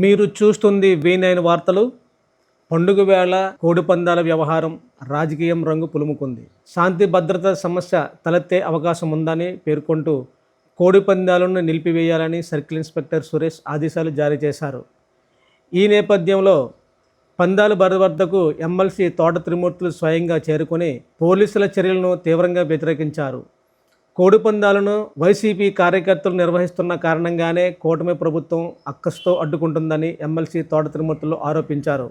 మీరు చూస్తుంది V9 వార్తలు. పండుగ వేళ కోడి పందాల వ్యవహారం రాజకీయం రంగు పులుముకుంది. శాంతి భద్రత సమస్య తలెత్తే అవకాశం ఉందని పేర్కొంటూ కోడి పందాలను నిలిపివేయాలని సర్కిల్ ఇన్స్పెక్టర్ సురేష్ ఆదేశాలు జారీ చేశారు. ఈ నేపథ్యంలో పందాల బరి వద్దకు ఎమ్మెల్సీ తోట త్రిమూర్తులు స్వయంగా చేరుకొని పోలీసుల చర్యలను తీవ్రంగా వ్యతిరేకించారు. కోడి పందాలను వైసీపీ కార్యకర్తలు నిర్వహిస్తున్న కారణంగానే కూటమి ప్రభుత్వం అక్కసుతో అడ్డుకుంటుందని ఎమ్మెల్సీ తోట త్రిమూర్తులు ఆరోపించారు.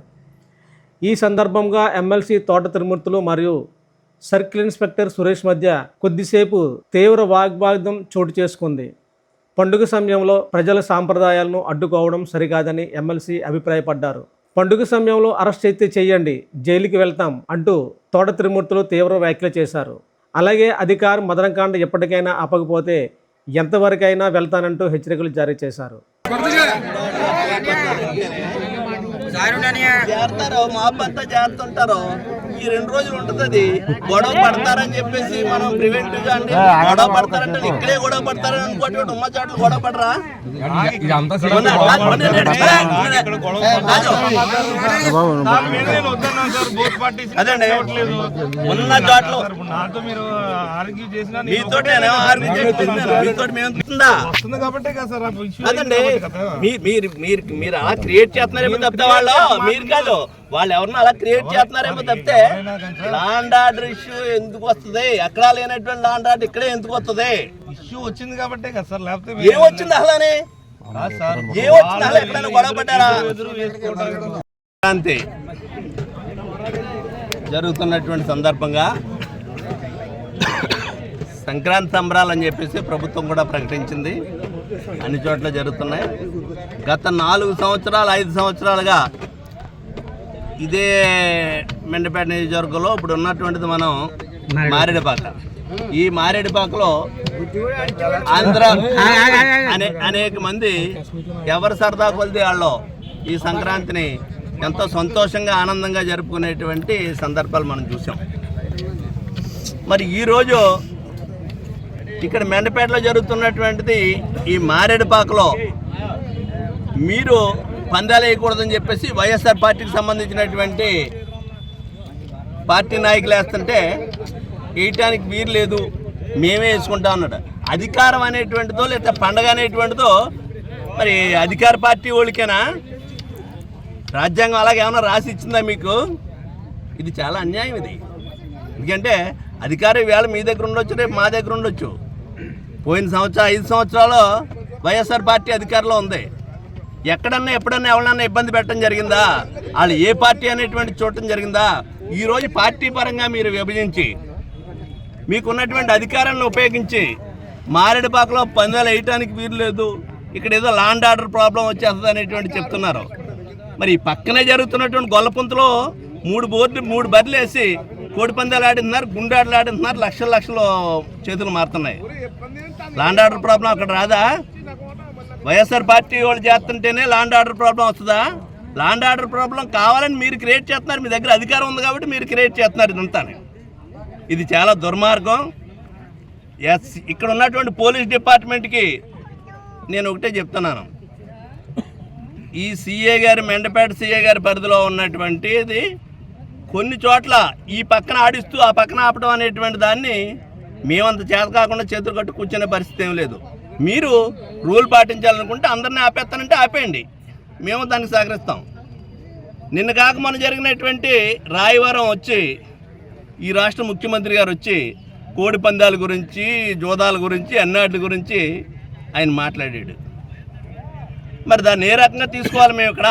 ఈ సందర్భంగా ఎమ్మెల్సీ తోట త్రిమూర్తులు మరియు సర్కిల్ ఇన్స్పెక్టర్ సురేష్ మధ్య కొద్దిసేపు తీవ్ర వాగ్వాదం చోటు చేసుకుంది. పండుగ సమయంలో ప్రజల సాంప్రదాయాలను అడ్డుకోవడం సరికాదని ఎమ్మెల్సీ అభిప్రాయపడ్డారు. పండుగ సమయంలో అరెస్ట్ అయితే చేయండి, జైలుకి వెళ్తాం అంటూ తోట త్రిమూర్తులు తీవ్ర వ్యాఖ్యలు చేశారు. అలాగే అధికార మదనకాండ ఎప్పటికైనా ఆపకపోతే ఎంతవరకైనా వెళ్తానంటూ హెచ్చరికలు జారీ చేశారు. చేస్తుంటారు ఈ 2 రోజులు ఉంటుంది. గొడవ పడతారని చెప్పేసి మనం ప్రివెంటివ్ గా అంటే గొడవ పడతారంటే ఇక్కడే గొడవ పడతారని అనుకోండి. ఉమ్మ చాట్లు గొడవ పడరా? అదండి ఉన్న చాట్లు అదండి మీరు అలా క్రియేట్ చేస్తున్నారేమో తప్పితే మీరు కాదు వాళ్ళు ఎవరన్నా అలా క్రియేట్ చేస్తున్నారేమో తప్పితే లాండ్ ఆర్డర్ ఇష్యూ ఎందుకు వస్తుంది? ఎక్కడా లేనటువంటి లాండ్ ఆర్డర్ ఇక్కడే ఎందుకు వస్తుంది? ఇష్యూ వచ్చింది కాబట్టి కదా సార్, లేకపోతే ఏం వచ్చింది అలానే? ఏం వచ్చింది అలా? ఎక్కడైనా గొడవ పడ్డారా? అంతే జరుగుతున్నటువంటి సందర్భంగా సంక్రాంతి సంబరాలు అని చెప్పేసి ప్రభుత్వం కూడా ప్రకటించింది. అన్ని చోట్ల జరుగుతున్నాయి. గత 4 సంవత్సరాలు 5 సంవత్సరాలుగా ఇదే మెండపేట నియోజకవర్గంలో ఇప్పుడు ఉన్నటువంటిది మనం మారేడుపాక. ఈ మారేడుపాకలో ఆంధ్ర అనేక మంది ఎవరు సరదా కొలిది వాళ్ళు ఈ సంక్రాంతిని ఎంతో సంతోషంగా ఆనందంగా జరుపుకునేటువంటి సందర్భాలు మనం చూసాం. మరి ఈరోజు ఇక్కడ మెండపేటలో జరుగుతున్నటువంటిది ఈ మారేడుపాకలో మీరు పందాలు వేయకూడదని చెప్పేసి వైఎస్ఆర్ పార్టీకి సంబంధించినటువంటి పార్టీ నాయకులు వేస్తుంటే వేయటానికి వీలు లేదు, మేమే వేసుకుంటాం అన్నాడు. అధికారం అనేటువంటిదో లేదా పండగ అనేటువంటిదో మరి అధికార పార్టీ వాళ్ళకేనా? రాజ్యాంగం అలాగే ఏమైనా రాసి ఇచ్చిందా మీకు? ఇది చాలా అన్యాయం. ఇది ఎందుకంటే అధికారం వేళ మీ దగ్గర ఉండొచ్చు, రేపు మా దగ్గర ఉండొచ్చు. పోయిన 5 సంవత్సరాలు వైఎస్ఆర్ పార్టీ అధికారంలో ఉంది. ఎక్కడన్నా ఎప్పుడన్నా ఎవరన్నా ఇబ్బంది పెట్టడం జరిగిందా? వాళ్ళు ఏ పార్టీ అనేటువంటి చూడటం జరిగిందా? ఈరోజు పార్టీ పరంగా మీరు విభజించి మీకున్నటువంటి అధికారాన్ని ఉపయోగించి మారేడుపాకలో పందాలు వేయటానికి వీలు లేదు, ఇక్కడ ఏదో లాండ్ ఆర్డర్ ప్రాబ్లం వచ్చేస్తుంది అనేటువంటి చెప్తున్నారు. మరి పక్కనే జరుగుతున్నటువంటి గొల్లపుంతలో 3 బర్రెలు వేసి కోడి పందాలు ఆడుతున్నారు, గుండాటలు ఆడుతున్నారు, లక్షలు చేతులు మారుతున్నాయి. లాండ్ ఆర్డర్ ప్రాబ్లం అక్కడ రాదా? వైఎస్ఆర్ పార్టీ వాళ్ళు చేస్తుంటేనే లాండ్ ఆర్డర్ ప్రాబ్లం వస్తుందా? లాండ్ ఆర్డర్ ప్రాబ్లం కావాలని మీరు క్రియేట్ చేస్తున్నారు. మీ దగ్గర అధికారం ఉంది కాబట్టి మీరు క్రియేట్ చేస్తున్నారు ఇదంతా. ఇది చాలా దుర్మార్గం. ఇక్కడ ఉన్నటువంటి పోలీస్ డిపార్ట్మెంట్కి నేను ఒకటే చెప్తున్నాను. ఈ సిఏ గారి మెండపేట సిఏ గారి పరిధిలో ఉన్నటువంటిది కొన్ని చోట్ల ఈ పక్కన ఆడిస్తూ ఆ పక్కన ఆపడం అనేటువంటి దాన్ని మేమంత చేత కాకుండా చేతులు కట్టు కూర్చునే పరిస్థితి ఏం లేదు. మీరు రూల్ పాటించాలనుకుంటే అందరినీ ఆపేస్తానంటే ఆపేయండి, మేము దానికి సహకరిస్తాం. నిన్న కాక మొన్న జరిగినటువంటి రాయవరం వచ్చి ఈ రాష్ట్ర ముఖ్యమంత్రి గారు వచ్చి కోడి పందాల గురించి, జోదాల గురించి, అన్నాటి గురించి ఆయన మాట్లాడాడు. మరి దాన్ని ఏ రకంగా తీసుకోవాలి? మేము ఇక్కడ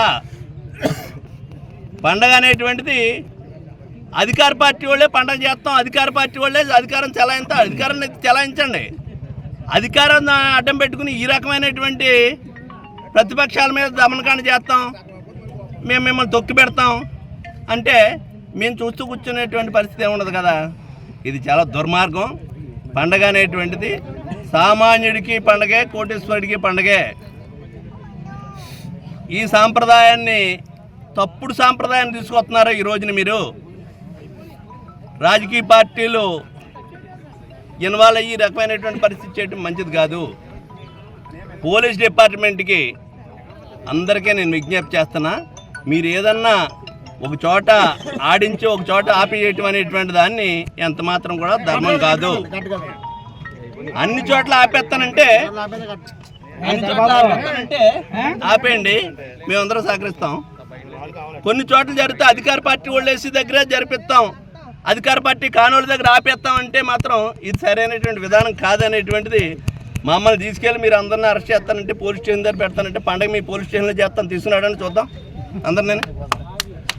పండగ అనేటువంటిది అధికార పార్టీ వాళ్ళే పండగ చేస్తాం, అధికార పార్టీ వాళ్ళే అధికారం అధికారాన్ని చెలాయించండి. అధికారం అడ్డం పెట్టుకుని ఈ రకమైనటువంటి ప్రతిపక్షాల మీద దమనకాండ చేస్తాం, మేము మిమ్మల్ని తొక్కి పెడతాం అంటే మేము చూస్తూ కూర్చునేటువంటి పరిస్థితి ఏముండదు కదా. ఇది చాలా దుర్మార్గం. పండగ అనేటువంటిది సామాన్యుడికి పండగే, కోటేశ్వరుడికి పండగే. ఈ సాంప్రదాయాన్ని తప్పుడు సాంప్రదాయాన్ని తీసుకొస్తున్నారో ఈ రోజున మీరు రాజకీయ పార్టీలు ఇన్వాల్వ్ అయ్యి రకమైనటువంటి పరిస్థితి చేయడం మంచిది కాదు. పోలీస్ డిపార్ట్మెంట్కి అందరికీ నేను విజ్ఞప్తి చేస్తున్నా, మీరు ఏదన్నా ఒక చోట ఆడించి ఒక చోట ఆపేయటం అనేటువంటి దాన్ని ఎంత మాత్రం కూడా ధర్మం కాదు. అన్ని చోట్ల ఆపేస్తానంటే ఆపేయండి, మేమందరం సహకరిస్తాం. కొన్ని చోట్ల జరిగితే అధికార పార్టీ వాళ్ళు వేసి దగ్గర జరిపిస్తాం, అధికార పార్టీ కానోళ్ళ దగ్గర ఆపేస్తాం అంటే మాత్రం ఇది సరైనటువంటి విధానం కాదనేటువంటిది. మమ్మల్ని తీసుకెళ్ళి మీరు అందరిని అరెస్ట్ చేస్తానంటే పోలీస్ స్టేషన్ దగ్గర పెడతానంటే పండగ మీ పోలీస్ స్టేషన్లో చేస్తాను, తీసుకున్నాడని చూద్దాం.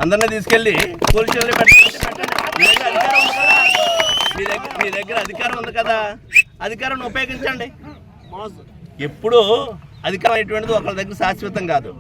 అందరినీ తీసుకెళ్ళి పోలీస్ స్టేషన్లో పెట్టాలంటే పెట్టండి. మీ దగ్గర అధికారం ఉంది కదా, అధికారాన్ని ఉపయోగించండి. ఎప్పుడూ అధికారం అనేటువంటిది ఒకళ్ళ దగ్గర శాశ్వతం కాదు.